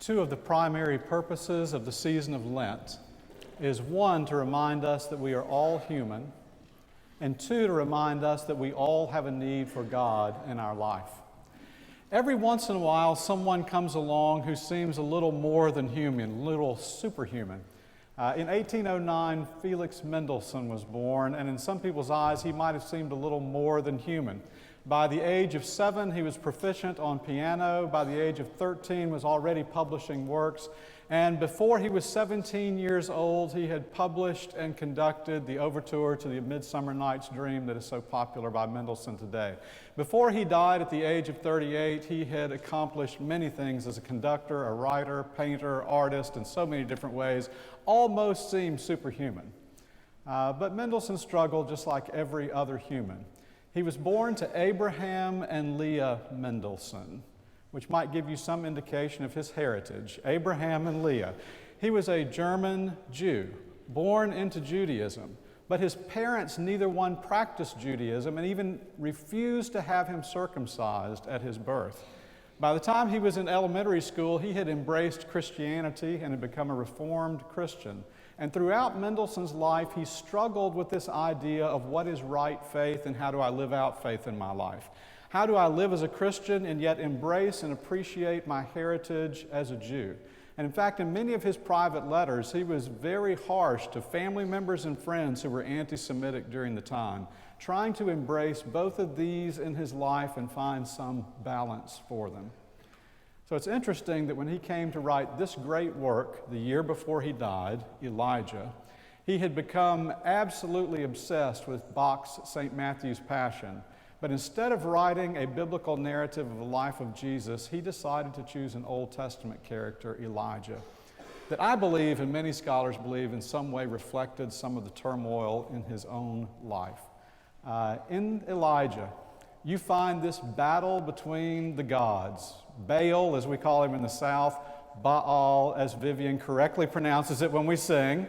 Two of the primary purposes of the season of Lent is one, to remind us that we are all human, and two, to remind us that we all have a need for God in our life. Every once in a while, someone comes along who seems a little more than human, a little superhuman. In 1809, Felix Mendelssohn was born, and in some people's eyes, he might have seemed a little more than human. By the age of 7, he was proficient on piano. By the age of 13, was already publishing works. And before he was 17 years old, he had published and conducted the overture to the Midsummer Night's Dream that is so popular by Mendelssohn today. Before he died at the age of 38, he had accomplished many things as a conductor, a writer, painter, artist, in so many different ways, almost seemed superhuman. But Mendelssohn struggled just like every other human. He was born to Abraham and Leah Mendelssohn, which might give you some indication of his heritage. Abraham and Leah. He was a German Jew, born into Judaism, but his parents, neither one practiced Judaism and even refused to have him circumcised at his birth. By the time he was in elementary school, he had embraced Christianity and had become a Reformed Christian. And throughout Mendelssohn's life, he struggled with this idea of what is right faith and how do I live out faith in my life. How do I live as a Christian and yet embrace and appreciate my heritage as a Jew? And in fact, in many of his private letters, he was very harsh to family members and friends who were anti-Semitic during the time, trying to embrace both of these in his life and find some balance for them. So it's interesting that when he came to write this great work the year before he died, Elijah, he had become absolutely obsessed with Bach's St. Matthew's Passion. But instead of writing a biblical narrative of the life of Jesus, he decided to choose an Old Testament character, Elijah, that I believe, and many scholars believe, in some way reflected some of the turmoil in his own life. In Elijah, you find this battle between the gods, Baal, as we call him in the South, Baal, as Vivian correctly pronounces it when we sing,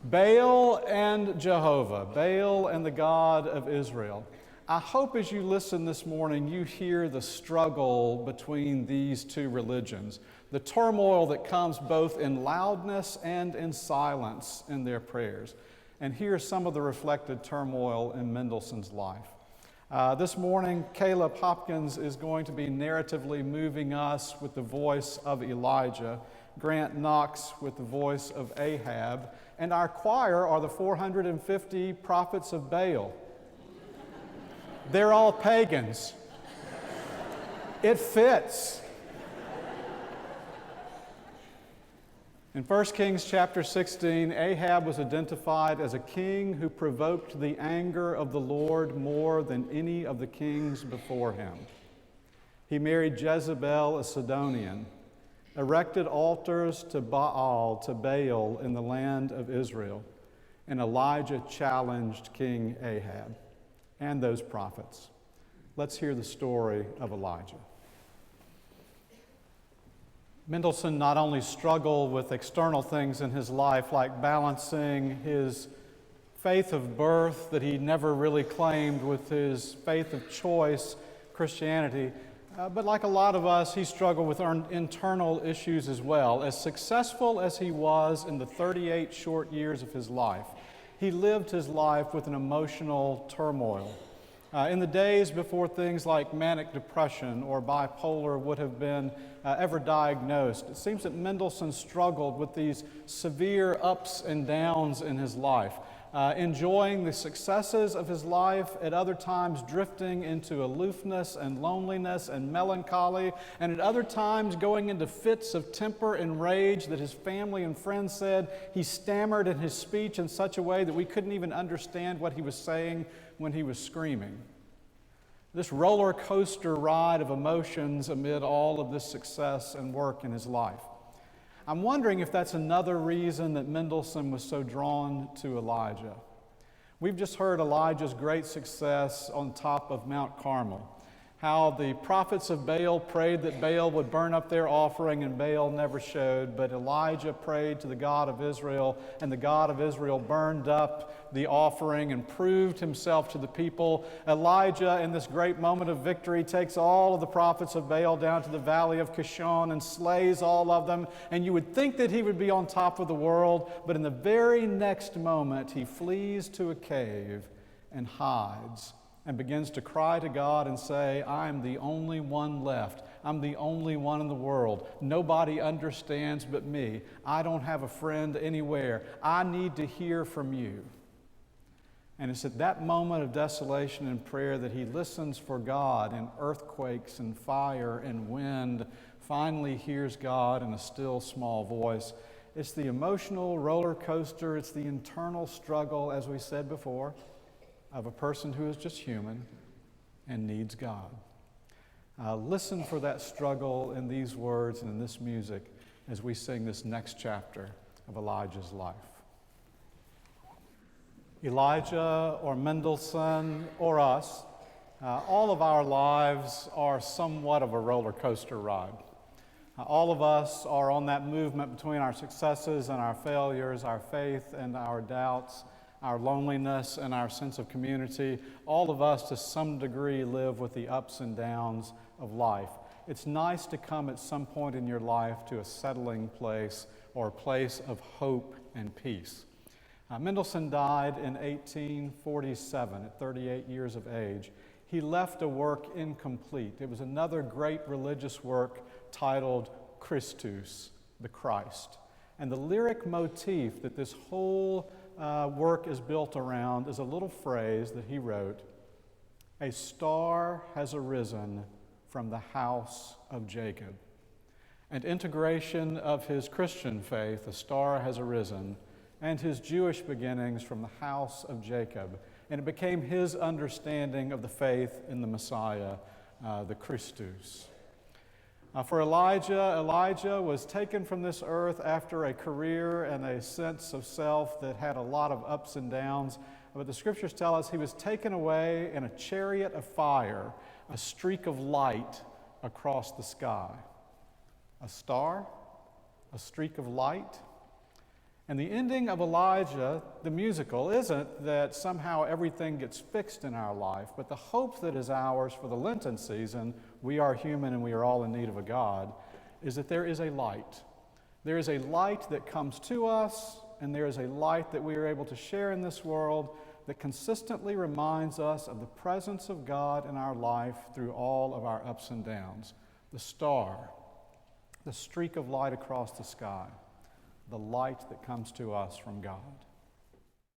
Baal and Jehovah, Baal and the God of Israel. I hope as you listen this morning, you hear the struggle between these two religions, the turmoil that comes both in loudness and in silence in their prayers. And here's some of the reflected turmoil in Mendelssohn's life. This morning, Caleb Hopkins is going to be narratively moving us with the voice of Elijah, Grant Knox with the voice of Ahab, and our choir are the 450 prophets of Baal. They're all pagans. It fits. In 1 Kings chapter 16, Ahab was identified as a king who provoked the anger of the Lord more than any of the kings before him. He married Jezebel, a Sidonian, erected altars to Baal, to Baal in the land of Israel, and Elijah challenged King Ahab and those prophets. Let's hear the story of Elijah. Mendelssohn not only struggled with external things in his life, like balancing his faith of birth that he never really claimed with his faith of choice, Christianity, but like a lot of us, he struggled with internal issues as well. As successful as he was in the 38 short years of his life, he lived his life with an emotional turmoil. In the days before things like manic depression or bipolar would have been ever diagnosed, it seems that Mendelssohn struggled with these severe ups and downs in his life, enjoying the successes of his life, at other times drifting into aloofness and loneliness and melancholy, and at other times going into fits of temper and rage that his family and friends said he stammered in his speech in such a way that we couldn't even understand what he was saying when he was screaming. This roller coaster ride of emotions amid all of this success and work in his life. I'm wondering if that's another reason that Mendelssohn was so drawn to Elijah. We've just heard Elijah's great success on top of Mount Carmel, how the prophets of Baal prayed that Baal would burn up their offering, and Baal never showed, but Elijah prayed to the God of Israel, and the God of Israel burned up the offering and proved himself to the people. Elijah, in this great moment of victory, takes all of the prophets of Baal down to the valley of Kishon and slays all of them, and you would think that he would be on top of the world, but in the very next moment he flees to a cave and hides and begins to cry to God and say, I'm the only one left. I'm the only one in the world. Nobody understands but me. I don't have a friend anywhere. I need to hear from you. And it's at that moment of desolation and prayer that he listens for God, and earthquakes and fire and wind, finally hears God in a still small voice. It's the emotional roller coaster. It's the internal struggle, as we said before, of a person who is just human and needs God. Listen for that struggle in these words and in this music as we sing this next chapter of Elijah's life. Elijah or Mendelssohn or us, all of our lives are somewhat of a roller coaster ride. All of us are on that movement between our successes and our failures, our faith and our doubts, our loneliness and our sense of community. All of us, to some degree, live with the ups and downs of life. It's nice to come at some point in your life to a settling place or a place of hope and peace. Mendelssohn died in 1847 at 38 years of age. He left a work incomplete. It was another great religious work titled Christus, the Christ. And the lyric motif that this whole work is built around is a little phrase that he wrote: a star has arisen from the house of Jacob. And integration of his Christian faith, a star has arisen, and his Jewish beginnings from the house of Jacob. And it became his understanding of the faith in the Messiah, the Christus. For Elijah was taken from this earth after a career and a sense of self that had a lot of ups and downs. But the scriptures tell us he was taken away in a chariot of fire, a streak of light across the sky. A star, a streak of light. And the ending of Elijah, the musical, isn't that somehow everything gets fixed in our life, but the hope that is ours for the Lenten season, we are human and we are all in need of a God, is that there is a light. There is a light that comes to us, and there is a light that we are able to share in this world that consistently reminds us of the presence of God in our life through all of our ups and downs. The star, the streak of light across the sky, the light that comes to us from God.